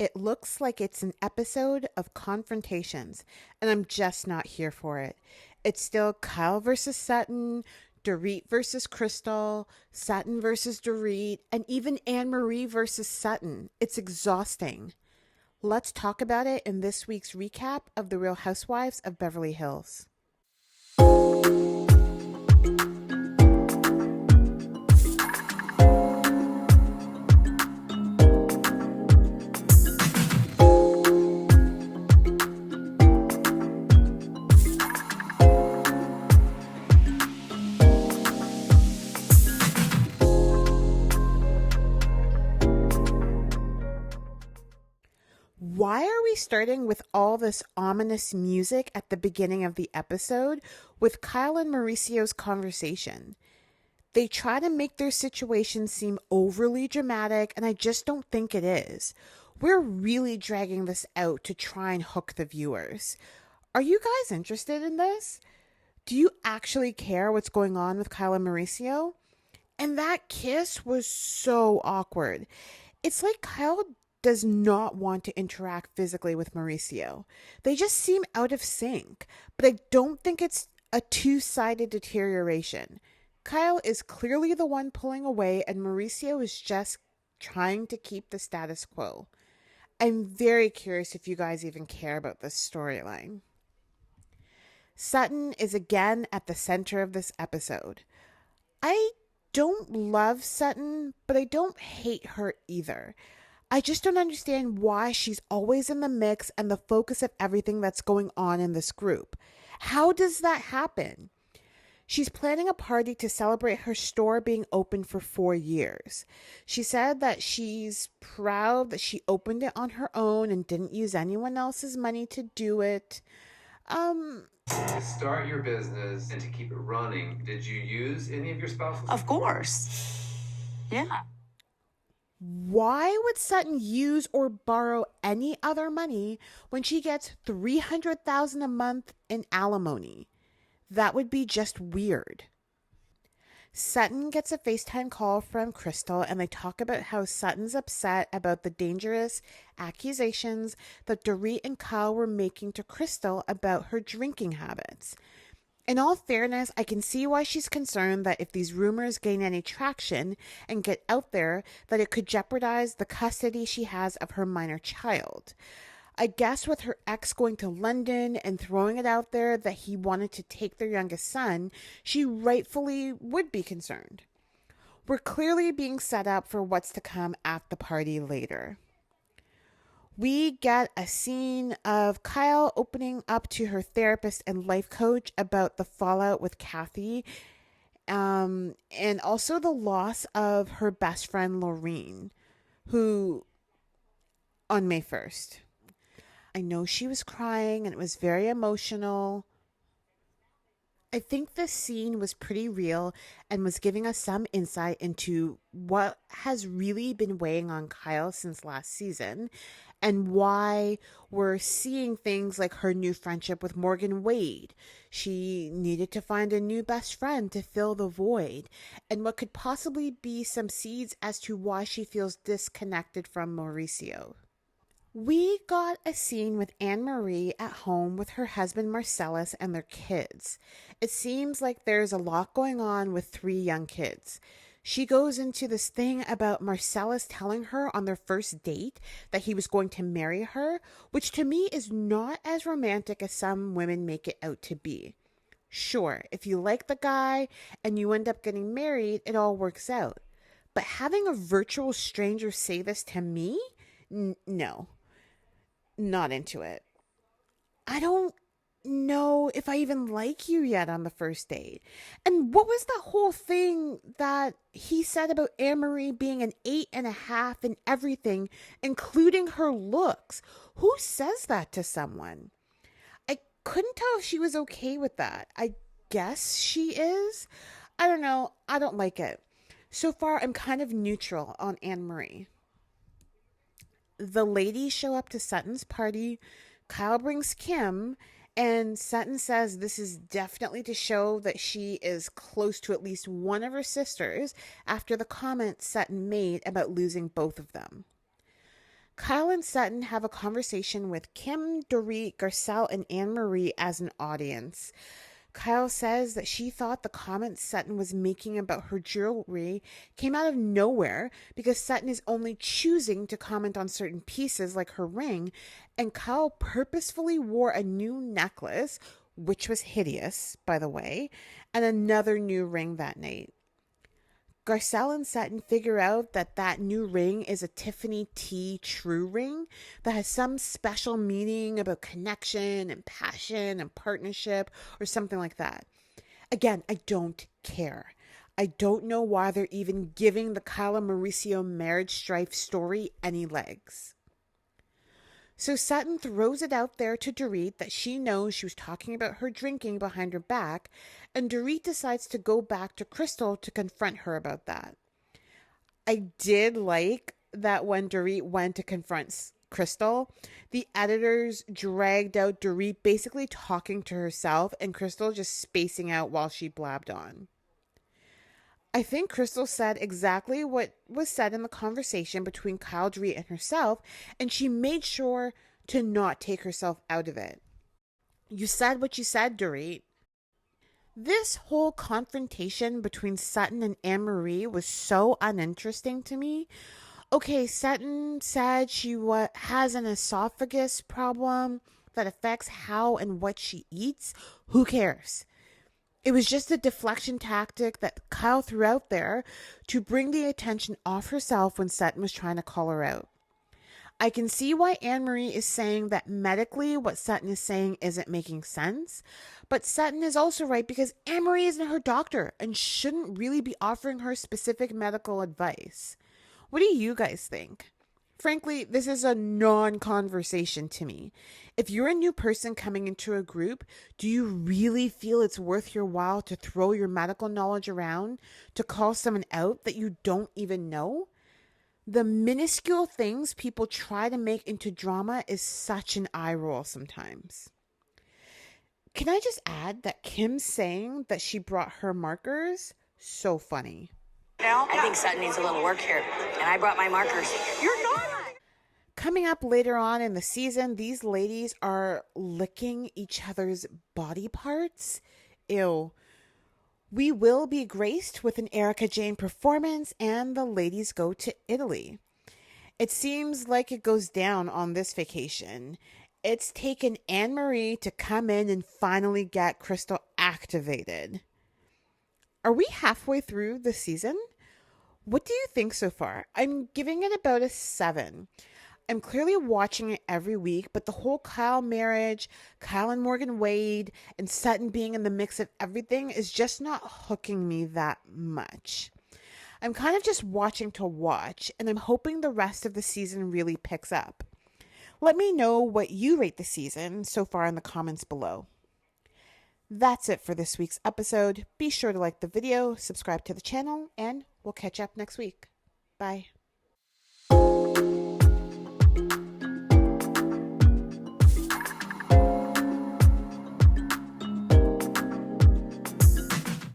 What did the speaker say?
it looks like it's an episode of Confrontations, and I'm just not here for it. It's still Kyle versus Sutton, Dorit versus Crystal, Sutton versus Dorit, and even Annemarie versus Sutton. It's exhausting. Let's talk about it in this week's recap of The Real Housewives of Beverly Hills. Why are we starting with all this ominous music at the beginning of the episode with Kyle and Mauricio's conversation? They try to make their situation seem overly dramatic, and I just don't think it is. We're really dragging this out to try and hook the viewers. Are you guys interested in this? Do you actually care what's going on with Kyle and Mauricio? And that kiss was so awkward. It's like Kyle does not want to interact physically with Mauricio. They just seem out of sync, but I don't think it's a two-sided deterioration. Kyle is clearly the one pulling away, and Mauricio is just trying to keep the status quo. I'm very curious if you guys even care about this storyline. Sutton is again at the center of this episode. I don't love Sutton, but I don't hate her either. I just don't understand why she's always in the mix and the focus of everything that's going on in this group. How does that happen? She's planning a party to celebrate her store being open for 4 years. She said that she's proud that she opened it on her own and didn't use anyone else's money to do it. To start your business and to keep it running, did you use any of your spouse's? Of course. Yeah. Why would Sutton use or borrow any other money when she gets $300,000 a month in alimony? That would be just weird. Sutton gets a FaceTime call from Crystal, and they talk about how Sutton's upset about the dangerous accusations that Dorit and Kyle were making to Crystal about her drinking habits. In all fairness, I can see why she's concerned that if these rumors gain any traction and get out there, that it could jeopardize the custody she has of her minor child. I guess with her ex going to London and throwing it out there that he wanted to take their youngest son, she rightfully would be concerned. We're clearly being set up for what's to come at the party later. We get a scene of Kyle opening up to her therapist and life coach about the fallout with Kathy, and also the loss of her best friend Lorene, who on May 1st. I know she was crying and it was very emotional. I think this scene was pretty real and was giving us some insight into what has really been weighing on Kyle since last season and why we're seeing things like her new friendship with Morgan Wade. She needed to find a new best friend to fill the void, and what could possibly be some seeds as to why she feels disconnected from Mauricio. We got a scene with Annemarie at home with her husband Marcellus and their kids. It seems like there's a lot going on with 3 young kids. She goes into this thing about Marcellus telling her on their first date that he was going to marry her, which to me is not as romantic as some women make it out to be. Sure, if you like the guy and you end up getting married, it all works out. But having a virtual stranger say this to me? No. Not into it. I don't know if I even like you yet on the first date. And what was that whole thing that he said about Annemarie being an 8.5 in everything, including her looks? Who says that to someone? I couldn't tell if she was okay with that. I guess she is. I don't know. I don't like it. So far, I'm kind of neutral on Annemarie. The ladies show up to Sutton's party. Kyle brings Kim, and Sutton says this is definitely to show that she is close to at least one of her sisters after the comment Sutton made about losing both of them. Kyle and Sutton have a conversation with Kim, Dorit, Garcelle, and Annemarie as an audience. Kyle says that she thought the comments Sutton was making about her jewelry came out of nowhere because Sutton is only choosing to comment on certain pieces like her ring, and Kyle purposefully wore a new necklace, which was hideous, by the way, and another new ring that night. Garcelle and Sutton figure out that that new ring is a Tiffany T true ring that has some special meaning about connection and passion and partnership or something like that. Again, I don't care. I don't know why they're even giving the Kyle and Mauricio marriage strife story any legs. So Sutton throws it out there to Dorit that she knows she was talking about her drinking behind her back, and Dorit decides to go back to Crystal to confront her about that. I did like that when Dorit went to confront Crystal, the editors dragged out Dorit basically talking to herself and Crystal just spacing out while she blabbed on. I think Crystal said exactly what was said in the conversation between Kyle, Dorit, and herself, and she made sure to not take herself out of it. You said what you said, Dorit. This whole confrontation between Sutton and Annemarie was so uninteresting to me. Okay, Sutton said she has an esophagus problem that affects how and what she eats. Who cares? It was just a deflection tactic that Kyle threw out there to bring the attention off herself when Sutton was trying to call her out. I can see why Annemarie is saying that medically what Sutton is saying isn't making sense, but Sutton is also right because Annemarie isn't her doctor and shouldn't really be offering her specific medical advice. What do you guys think? Frankly, this is a non-conversation to me. If you're a new person coming into a group, do you really feel it's worth your while to throw your medical knowledge around to call someone out that you don't even know? The minuscule things people try to make into drama is such an eye roll sometimes. Can I just add that Kim saying that she brought her markers? So funny. I think Sutton needs a little work here, and I brought my markers. You're not. Coming up later on in the season, these ladies are licking each other's body parts. Ew. We will be graced with an Erika Jayne performance, and the ladies go to Italy. It seems like it goes down on this vacation. It's taken Annemarie to come in and finally get Crystal activated. Are we halfway through the season? What do you think so far? I'm giving it about a 7. I'm clearly watching it every week, but the whole Kyle marriage, Kyle and Morgan Wade, and Sutton being in the mix of everything is just not hooking me that much. I'm kind of just watching to watch, and I'm hoping the rest of the season really picks up. Let me know what you rate the season so far in the comments below. That's it for this week's episode. Be sure to like the video, subscribe to the channel, and we'll catch up next week. Bye.